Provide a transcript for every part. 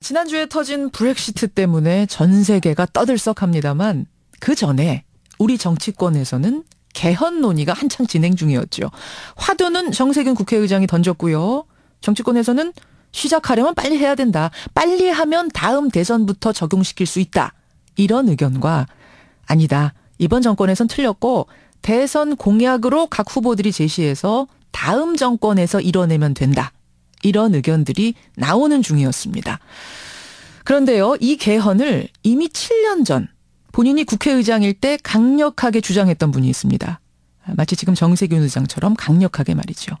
지난주에 터진 브렉시트 때문에 전 세계가 떠들썩합니다만 그 전에 우리 정치권에서는 개헌 논의가 한창 진행 중이었죠. 화두는 정세균 국회의장이 던졌고요. 정치권에서는 시작하려면 빨리 해야 된다. 빨리 하면 다음 대선부터 적용시킬 수 있다. 이런 의견과 아니다. 이번 정권에선 틀렸고 대선 공약으로 각 후보들이 제시해서 다음 정권에서 이뤄내면 된다. 이런 의견들이 나오는 중이었습니다. 그런데요, 이 개헌을 이미 7년 전 본인이 국회의장일 때 강력하게 주장했던 분이 있습니다. 마치 지금 정세균 의장처럼 강력하게 말이죠.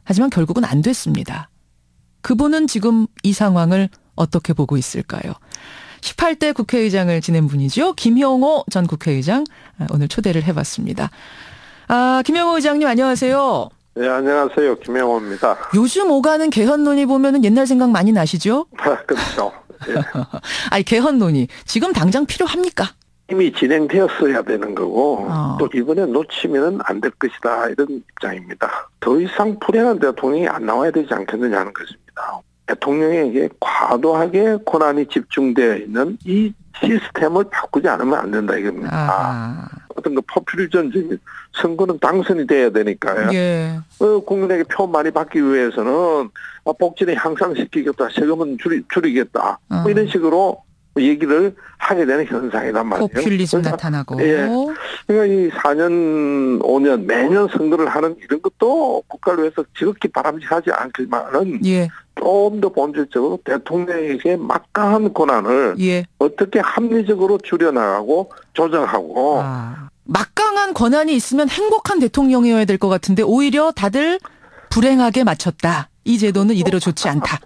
하지만 결국은 안 됐습니다. 그분은 지금 이 상황을 어떻게 보고 있을까요? 18대 국회의장을 지낸 분이죠. 김영호 전 국회의장 오늘 초대를 해봤습니다. 김영호 의장님 안녕하세요. 네, 안녕하세요. 김영호입니다. 요즘 오가는 개헌 논의 보면은 옛날 생각 많이 나시죠? 그렇죠. 예. 아니 개헌 논의 지금 당장 필요합니까? 이미 진행되었어야 되는 거고 또 이번에 놓치면 안 될 것이다 이런 입장입니다. 더 이상 불행한 대통령이 안 나와야 되지 않겠느냐는 것입니다. 대통령에게 과도하게 권한이 집중되어 있는 이 시스템을 바꾸지 않으면 안 된다 이겁니다. 어떤 그 포퓰리즘적인 선거는 당선이 돼야 되니까요. 예. 국민에게 표 많이 받기 위해서는 복지는 향상시키겠다, 세금은 줄이겠다 뭐 이런 식으로 얘기를 하게 되는 현상이란 말이에요. 포퓰리즘 나타나고. 예. 그러니까 이 4년, 5년 매년 선거를 하는 이런 것도 국가를 위해서 지극히 바람직하지 않지만은 예. 좀 더 본질적으로 대통령에게 막강한 권한을 어떻게 합리적으로 줄여나가고 조정하고. 막강한 권한이 있으면 행복한 대통령이어야 될 것 같은데 오히려 다들 불행하게 맞췄다. 이 제도는 이대로 좋지 않다.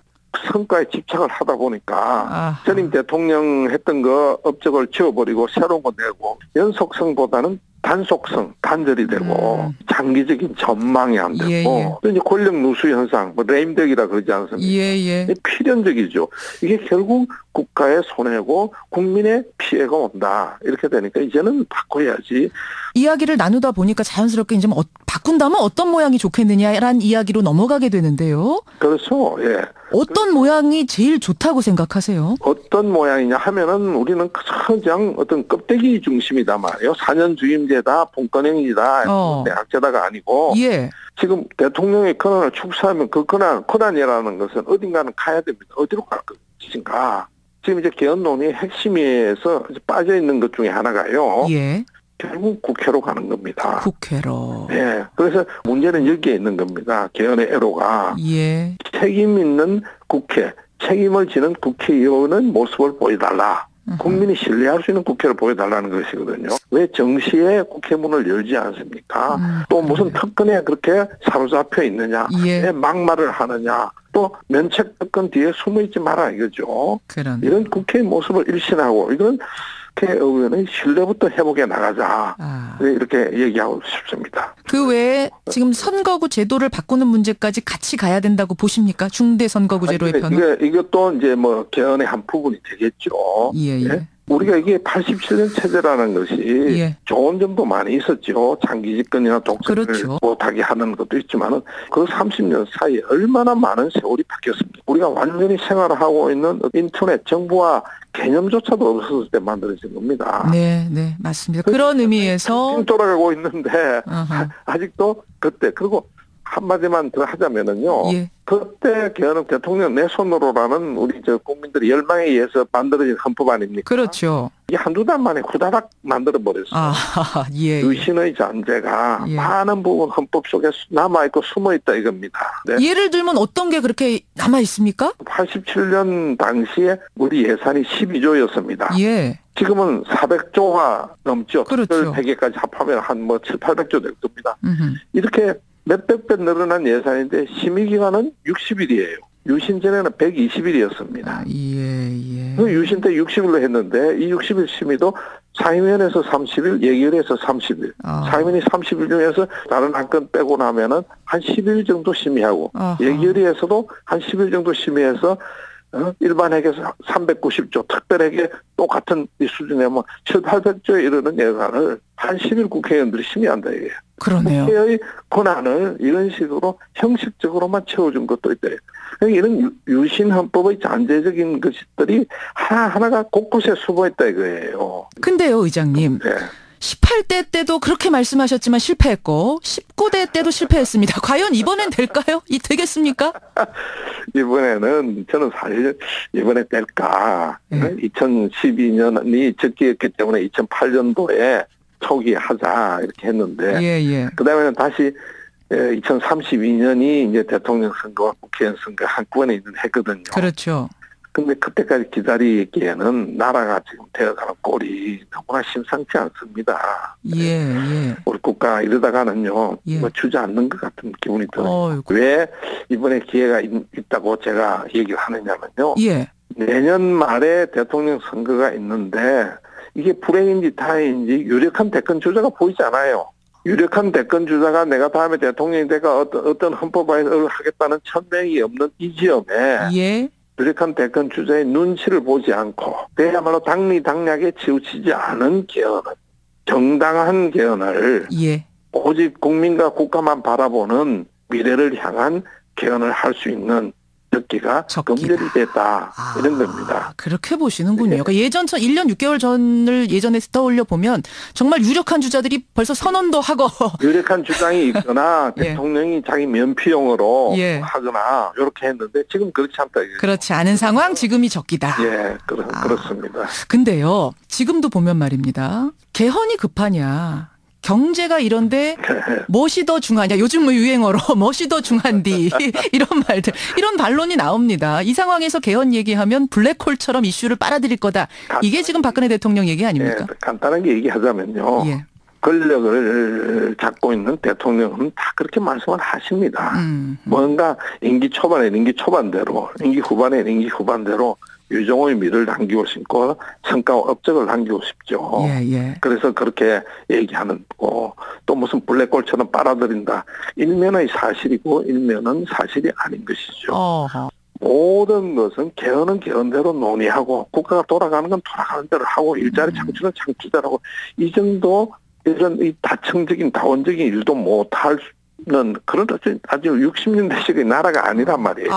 성과에 집착을 하다 보니까 전임 대통령 했던 거 업적을 지워버리고 새로운 거 내고 연속성보다는 단속성, 단절이 되고 장기적인 전망이 안 되고 또 이제 권력 누수 현상, 뭐 레임덕이라 그러지 않습니까? 필연적이죠. 이게 결국 국가의 손해고 국민의 피해가 온다. 이렇게 되니까 이제는 바꿔야지. 이야기를 나누다 보니까 자연스럽게 이제 바꾼다면 어떤 모양이 좋겠느냐라는 이야기로 넘어가게 되는데요. 그렇죠. 예. 어떤 모양이 제일 좋다고 생각하세요? 어떤 모양이냐 하면은 우리는 그냥 어떤 껍데기 중심이다 말이에요. 4년 주임제다, 본권행위다, 대학제다가 아니고. 지금 대통령의 권한을 축소하면 그 권한이라는 것은 어딘가는 가야 됩니다. 어디로 갈 것인가. 지금 이제 개헌 논의의 핵심에서 빠져 있는 것 중에 하나가요. 결국 국회로 가는 겁니다. 국회로. 네. 그래서 문제는 여기에 있는 겁니다. 개헌의 애로가. 책임 있는 국회, 책임을 지는 국회의원의 모습을 보여달라. 국민이 신뢰할 수 있는 국회를 보여달라는 것이거든요. 왜 정시에 국회 문을 열지 않습니까? 또 무슨 특권에 그렇게 사로잡혀 있느냐. 왜 막말을 하느냐. 또 면책 특권 뒤에 숨어있지 마라 이거죠. 이런 국회의 모습을 일신하고 이건 국회의원의 신뢰부터 회복해 나가자. 이렇게 얘기하고 싶습니다. 그 외에 지금 선거구 제도를 바꾸는 문제까지 같이 가야 된다고 보십니까? 중대선거구제로의 변화. 이것도 이제 뭐 개헌의 한 부분이 되겠죠. 우리가 이게 87년 체제라는 것이 좋은 점도 많이 있었죠. 장기 집권이나 독점을 못하게 하는 것도 있지만은 그 30년 사이에 얼마나 많은 세월이 바뀌었습니까? 우리가 완전히 생활하고 있는 인터넷 정보화 개념조차도 없었을 때 만들어진 겁니다. 네, 맞습니다. 그런 의미에서 돌아가고 있는데 아직도 그때 그리고 한마디만 더 하자면은요. 그때 개헌은 대통령 내 손으로라는 우리 국민들의 열망에 의해서 만들어진 헌법 아닙니까? 그렇죠. 이 한두 달 만에 후다닥 만들어버렸어요. 유신의 잔재가 많은 부분 헌법 속에 남아있고 숨어있다 이겁니다. 예를 들면 어떤 게 그렇게 남아있습니까? 87년 당시에 우리 예산이 12조였습니다. 지금은 400조가 넘죠. 특별 회계까지 합하면 한 7, 800조 될 겁니다. 이렇게 몇백 배 늘어난 예산인데 심의기간은 60일이에요. 유신 전에는 120일이었습니다. 유신 때 60일로 했는데 이 60일 심의도 상임위원회에서 30일, 예결위에서 30일. 상임위원회 30일 중에서 다른 한 건 빼고 나면은 한 10일 정도 심의하고 예결위에서도 한 10일 정도 심의해서 일반회계에서 390조, 특별회계 똑같은 이 수준에 뭐 700~800조에 이르는 예산을 한 10일 국회의원들이 심의한다 이게. 그러네요. 국회의 권한을 이런 식으로 형식적으로만 채워준 것도 있다. 이런 유신헌법의 잔재적인 것들이 하나하나가 곳곳에 수보했다 이거예요. 근데요, 의장님. 네. 18대 때도 그렇게 말씀하셨지만 실패했고 19대 때도 실패했습니다. 과연 이번엔 될까요? 되겠습니까? 이번에는 저는 사실 이번에 될까. 2012년이 적기였기 때문에 2008년도에 초기에 하자 이렇게 했는데 그다음에는 다시 2032년이 이제 대통령 선거와 국회의원 선거 한꺼번에 했거든요. 그렇죠. 근데 그때까지 기다리기에는 나라가 지금 되어가는 꼴이 너무나 심상치 않습니다. 우리 국가 이러다가는요, 뭐 주저앉는 것 같은 기분이 들어요. 왜 이번에 기회가 있다고 제가 얘기를 하느냐면요. 내년 말에 대통령 선거가 있는데 이게 불행인지 다행인지 유력한 대권 주자가 보이지 않아요. 유력한 대권 주자가 내가 다음에 대통령이 돼가 어떤 헌법을 하겠다는 천명이 없는 이 지역에 유력한 대권 주자의 눈치를 보지 않고 그야말로 당리당략에 치우치지 않은 개헌을 정당한 개헌을 오직 국민과 국가만 바라보는 미래를 향한 개헌을 할 수 있는 적기가 검열이 됐다. 이런 겁니다. 그렇게 보시는군요. 그러니까 예전 1년 6개월 전을 예전에 떠올려 보면 정말 유력한 주자들이 벌써 선언도 하고 유력한 주장이 있거나 대통령이 자기 면피용으로 하거나 이렇게 했는데 지금 그렇지 않다. 그렇지 않은 상황 지금이 적기다. 그렇습니다. 근데요. 지금도 보면 말입니다. 개헌이 급하냐. 경제가 이런데 무엇이 더 중하냐. 요즘 유행어로 무엇이 더 중한디 이런 말들 이런 반론이 나옵니다. 이 상황에서 개헌 얘기하면 블랙홀처럼 이슈를 빨아들일 거다. 이게 지금 박근혜 대통령 얘기 아닙니까? 간단하게 얘기하자면요. 권력을 잡고 있는 대통령은 다 그렇게 말씀을 하십니다. 뭔가 임기 초반대로 임기 후반대로 유종의 미를 남기고 싶고 성과와 업적을 남기고 싶죠. 그래서 그렇게 얘기하는 거고 또 무슨 블랙홀처럼 빨아들인다. 일면의 사실이고 일면은 사실이 아닌 것이죠. 모든 것은 개헌은 개헌대로 논의하고 국가가 돌아가는 건 돌아가는 대로 하고 일자리 창출은 창출대로 하고 이 정도 이런 이 다층적인 다원적인 일도 못할 는 그런 아주 60년대식의 나라가 아니란 말이에요.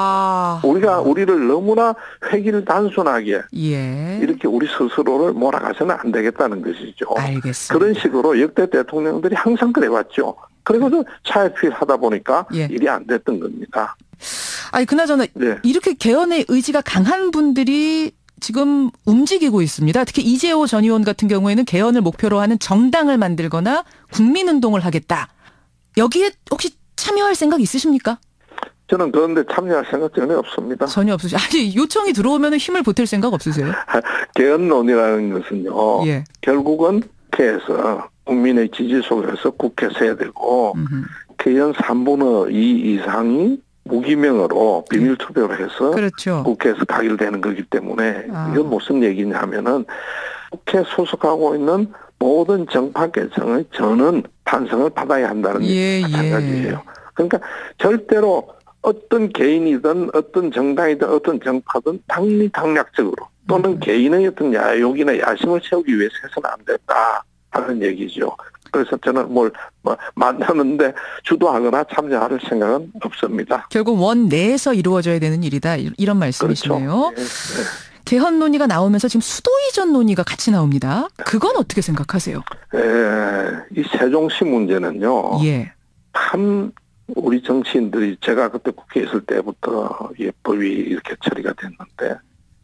우리를 너무나 획일 단순하게 이렇게 우리 스스로를 몰아가서는 안 되겠다는 것이죠. 알겠습니다. 그런 식으로 역대 대통령들이 항상 그래왔죠. 그래서 차일피일하다 보니까 일이 안 됐던 겁니다. 아니 그나저나 이렇게 개헌의 의지가 강한 분들이 지금 움직이고 있습니다. 특히 이재호 전 의원 같은 경우에는 개헌을 목표로 하는 정당을 만들거나 국민운동을 하겠다. 여기에 혹시 참여할 생각 있으십니까? 저는 그런데 참여할 생각 전혀 없습니다. 전혀 없으시죠? 아니 요청이 들어오면 힘을 보탤 생각 없으세요? 개헌론이라는 것은요. 결국은 국회에서 국민의 지지 속에서 국회에서 해야 되고 개헌 3분의 2 이상이 무기명으로 비밀투표를 해서 국회에서 가결되는 거기 때문에 이건 무슨 얘기냐 하면은 국회에 소속하고 있는 모든 정파 개정의 저는 반성을 받아야 한다는 마찬가지예요. 그러니까 절대로 어떤 개인이든 어떤 정당이든 어떤 정파든 당리당략적으로 또는 개인의 어떤 야욕이나 야심을 채우기 위해서 해서는 안 된다 하는 얘기죠. 그래서 저는 만나는데 주도하거나 참여할 생각은 없습니다. 결국 원 내에서 이루어져야 되는 일이다 이런 말씀이시네요. 개헌 논의가 나오면서 지금 수도 이전 논의가 같이 나옵니다. 그건 어떻게 생각하세요? 이 세종시 문제는요. 참 우리 정치인들이 제가 그때 국회에 있을 때부터 법이 이렇게 처리가 됐는데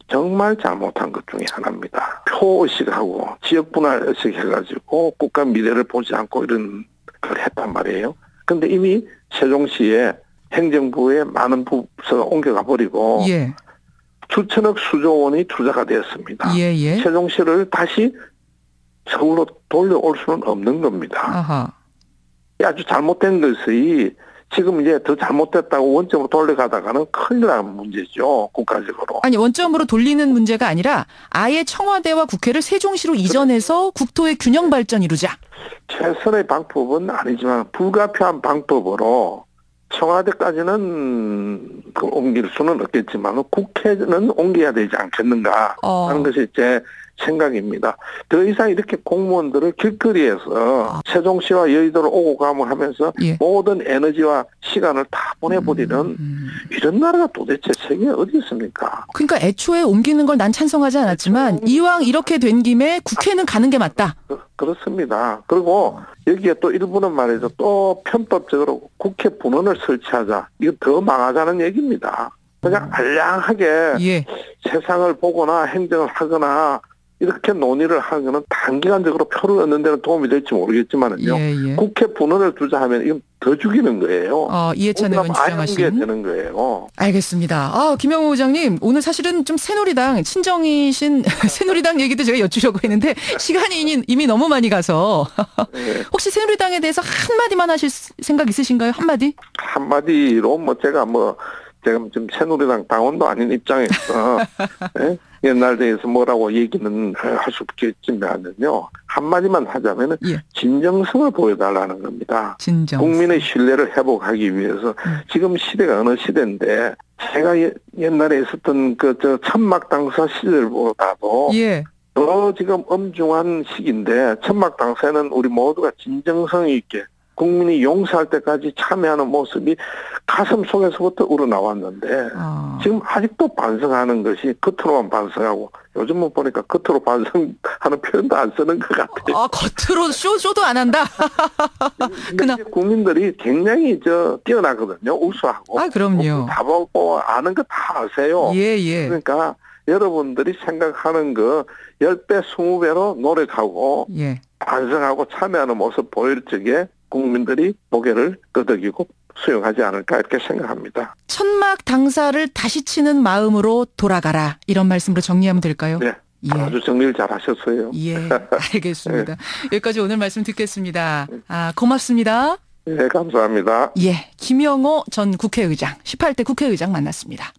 정말 잘못한 것 중에 하나입니다. 표의식하고 지역분할의식 해가지고 국가 미래를 보지 않고 이런 걸 했단 말이에요. 근데 이미 세종시에 행정부에 많은 부서가 옮겨가 버리고 수천억 수조 원이 투자가 되었습니다. 세종시를 다시 서울로 돌려올 수는 없는 겁니다. 아주 잘못된 것이 지금 이제 더 잘못됐다고 원점으로 돌려가다가는 큰일 나는 문제죠. 국가적으로. 아니 원점으로 돌리는 문제가 아니라 아예 청와대와 국회를 세종시로 이전해서 국토의 균형 발전 이루자. 최선의 방법은 아니지만 불가피한 방법으로 청와대까지는 옮길 수는 없겠지만 국회는 옮겨야 되지 않겠는가 하는 것이 제 생각입니다. 더 이상 이렇게 공무원들을 길거리에서 세종시와 여의도를 오고 가고 하면서 모든 에너지와 시간을 다 보내버리는 이런 나라가 도대체 세계에 어디 있습니까? 그러니까 애초에 옮기는 걸 난 찬성하지 않았지만 이왕 이렇게 된 김에 국회는 가는 게 맞다. 그렇습니다. 그리고 여기에 또 일부는 말이죠. 또 편법적으로 국회 분원을 설치하자. 이거 더 망하자는 얘기입니다. 그냥 알량하게 세상을 보거나 행정을 하거나 이렇게 논의를 하는 것은 단기간적으로 표를 얻는 데는 도움이 될지 모르겠지만은요. 국회 분원을 두자 하면 이건 더 죽이는 거예요. 이해찬 의원 주장하신. 되는 거예요. 알겠습니다. 김영호 의장님, 오늘 사실은 좀 새누리당 친정이신 새누리당 얘기도 제가 여쭈려고 했는데 시간이 이미 너무 많이 가서 혹시 새누리당에 대해서 한마디만 하실 생각 있으신가요? 한마디? 한마디로 제가 좀 새누리당 당원도 아닌 입장에서 옛날 대해서 뭐라고 얘기는 할 수 없겠지만은요. 한마디만 하자면은 진정성을 보여달라는 겁니다. 국민의 신뢰를 회복하기 위해서 지금 시대가 어느 시대인데 제가 옛날에 있었던 천막 당사 시절보다도 더 지금 엄중한 시기인데 천막 당사에는 우리 모두가 진정성 있게 국민이 용서할 때까지 참여하는 모습이 가슴 속에서부터 우러나왔는데 지금 아직도 반성하는 것이 겉으로만 반성하고 요즘은 보니까 겉으로 반성하는 표현도 안 쓰는 것 같아요. 겉으로 쇼도 안 한다. 국민들이 굉장히 뛰어나거든요. 우수하고. 그럼요. 다 보고 아는 거 다 아세요. 그러니까 여러분들이 생각하는 거 10배, 20배로 노력하고 반성하고 참여하는 모습 보일 적에 국민들이 고개를 끄덕이고 수용하지 않을까 이렇게 생각합니다. 천막 당사를 다시 치는 마음으로 돌아가라. 이런 말씀으로 정리하면 될까요? 네. 아주 정리를 잘 하셨어요. 알겠습니다. 여기까지 오늘 말씀 듣겠습니다. 고맙습니다. 네, 감사합니다. 김영호 전 국회의장, 18대 국회의장 만났습니다.